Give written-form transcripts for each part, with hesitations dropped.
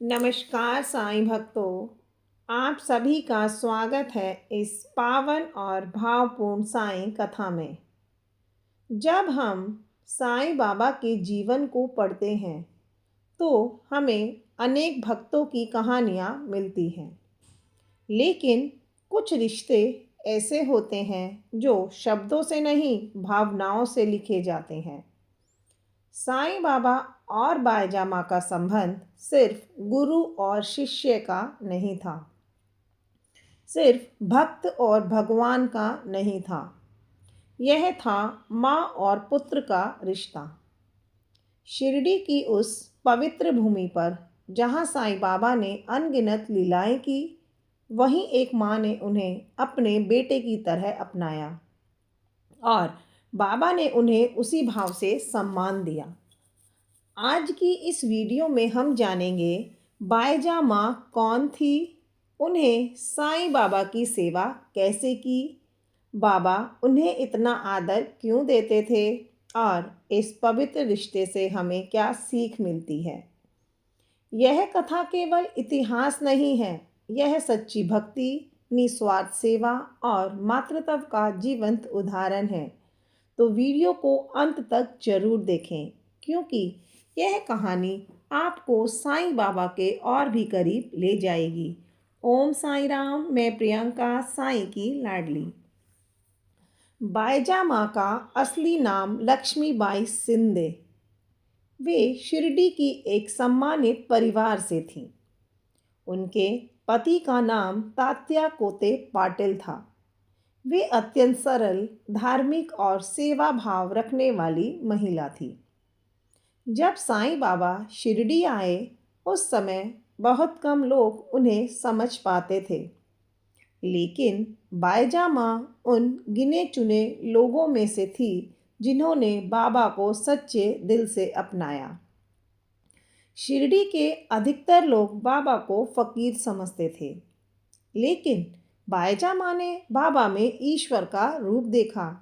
नमस्कार साईं भक्तों, आप सभी का स्वागत है इस पावन और भावपूर्ण साईं कथा में। जब हम साईं बाबा के जीवन को पढ़ते हैं, तो हमें अनेक भक्तों की कहानियाँ मिलती हैं। लेकिन कुछ रिश्ते ऐसे होते हैं जो शब्दों से नहीं, भावनाओं से लिखे जाते हैं। साईं बाबा और बाईजा माँ का संबंध सिर्फ गुरु और शिष्य का नहीं था, सिर्फ भक्त और भगवान का नहीं था। यह था माँ और पुत्र का रिश्ता। शिरडी की उस पवित्र भूमि पर जहाँ साईं बाबा ने अनगिनत लीलाएं की, वहीं एक माँ ने उन्हें अपने बेटे की तरह अपनाया और बाबा ने उन्हें उसी भाव से सम्मान दिया। आज की इस वीडियो में हम जानेंगे बाईजा माँ कौन थी, उन्हें साईं बाबा की सेवा कैसे की, बाबा उन्हें इतना आदर क्यों देते थे और इस पवित्र रिश्ते से हमें क्या सीख मिलती है। यह कथा केवल इतिहास नहीं है, यह सच्ची भक्ति, निस्वार्थ सेवा और मातृत्व का जीवंत उदाहरण है। तो वीडियो को अंत तक जरूर देखें, क्योंकि यह कहानी आपको साईं बाबा के और भी करीब ले जाएगी। ओम साईं राम। मैं प्रियंका, साईं की लाडली। बाईजा माँ का असली नाम लक्ष्मीबाई सिंधे। वे शिरडी की एक सम्मानित परिवार से थीं। उनके पति का नाम तात्या कोते पाटिल था। वे अत्यंत सरल, धार्मिक और सेवा भाव रखने वाली महिला थी। जब साईं बाबा शिरडी आए, उस समय बहुत कम लोग उन्हें समझ पाते थे, लेकिन बाईजा माँ उन गिने चुने लोगों में से थी जिन्होंने बाबा को सच्चे दिल से अपनाया। शिरडी के अधिकतर लोग बाबा को फकीर समझते थे, लेकिन बाईजा माँ ने बाबा में ईश्वर का रूप देखा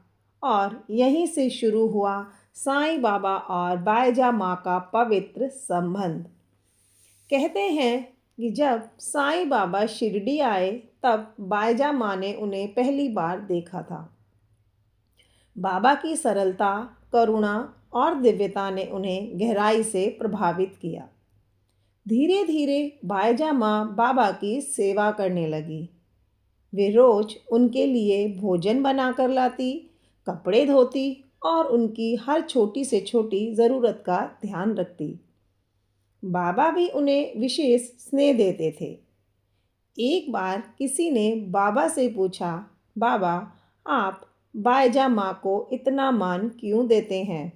और यहीं से शुरू हुआ साईं बाबा और बाईजा माँ का पवित्र संबंध। कहते हैं कि जब साईं बाबा शिरडी आए, तब बाईजा माँ ने उन्हें पहली बार देखा था। बाबा की सरलता, करुणा और दिव्यता ने उन्हें गहराई से प्रभावित किया। धीरे धीरे बाईजा माँ बाबा की सेवा करने लगी। वे रोज उनके लिए भोजन बनाकर लाती, कपड़े धोती और उनकी हर छोटी से छोटी ज़रूरत का ध्यान रखती। बाबा भी उन्हें विशेष स्नेह देते थे। एक बार किसी ने बाबा से पूछा, बाबा, आप बाईजा माँ को इतना मान क्यों देते हैं?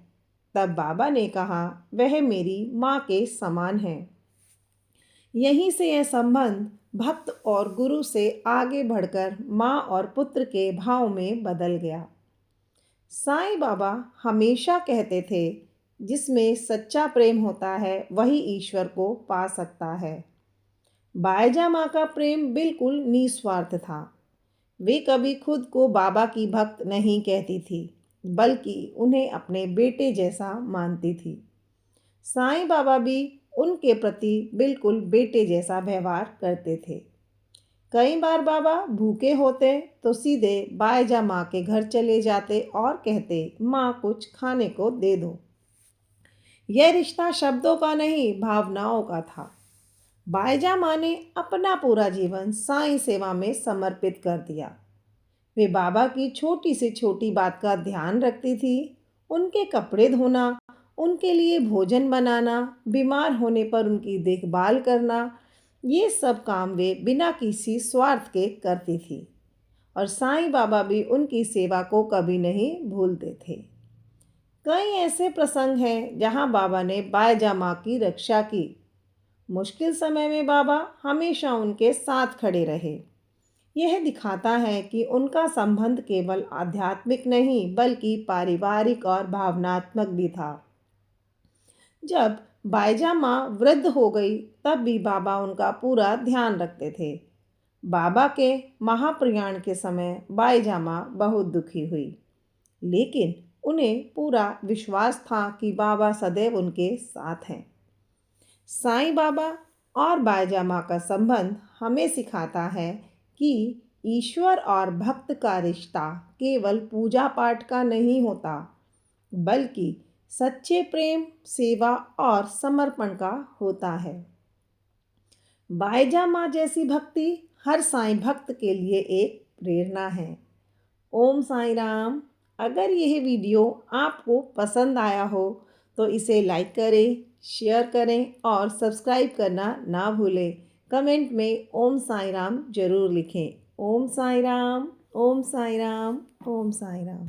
तब बाबा ने कहा, वह मेरी माँ के समान है। यहीं से यह संबंध भक्त और गुरु से आगे बढ़कर माँ और पुत्र के भाव में बदल गया। साईं बाबा हमेशा कहते थे, जिसमें सच्चा प्रेम होता है वही ईश्वर को पा सकता है। बाईजा माँ का प्रेम बिल्कुल निस्वार्थ था। वे कभी खुद को बाबा की भक्त नहीं कहती थी, बल्कि उन्हें अपने बेटे जैसा मानती थी। साईं बाबा भी उनके प्रति बिल्कुल बेटे जैसा व्यवहार करते थे। कई बार बाबा भूखे होते तो सीधे बाईजा माँ के घर चले जाते और कहते, माँ कुछ खाने को दे दो। यह रिश्ता शब्दों का नहीं, भावनाओं का था। बाईजा माँ ने अपना पूरा जीवन साईं सेवा में समर्पित कर दिया। वे बाबा की छोटी से छोटी बात का ध्यान रखती थी। उनके कपड़े धोना, उनके लिए भोजन बनाना, बीमार होने पर उनकी देखभाल करना, ये सब काम वे बिना किसी स्वार्थ के करती थी। और साईं बाबा भी उनकी सेवा को कभी नहीं भूलते थे। कई ऐसे प्रसंग हैं जहां बाबा ने बाईजा माँ की रक्षा की। मुश्किल समय में बाबा हमेशा उनके साथ खड़े रहे। यह दिखाता है कि उनका संबंध केवल आध्यात्मिक नहीं, बल्कि पारिवारिक और भावनात्मक भी था। जब बाईजा माँ वृद्ध हो गई, तब भी बाबा उनका पूरा ध्यान रखते थे। बाबा के महाप्रयाण के समय बाईजा माँ बहुत दुखी हुई, लेकिन उन्हें पूरा विश्वास था कि बाबा सदैव उनके साथ हैं। साईं बाबा और बाईजा माँ का संबंध हमें सिखाता है कि ईश्वर और भक्त का रिश्ता केवल पूजा पाठ का नहीं होता, बल्कि सच्चे प्रेम, सेवा और समर्पण का होता है। बाईजा माँ जैसी भक्ति हर साईं भक्त के लिए एक प्रेरणा है। ओम साईं राम। अगर यह वीडियो आपको पसंद आया हो तो इसे लाइक करें, शेयर करें और सब्सक्राइब करना ना भूलें। कमेंट में ओम साईं राम जरूर लिखें। ओम साईं राम, ओम साईं राम, ओम साईं राम।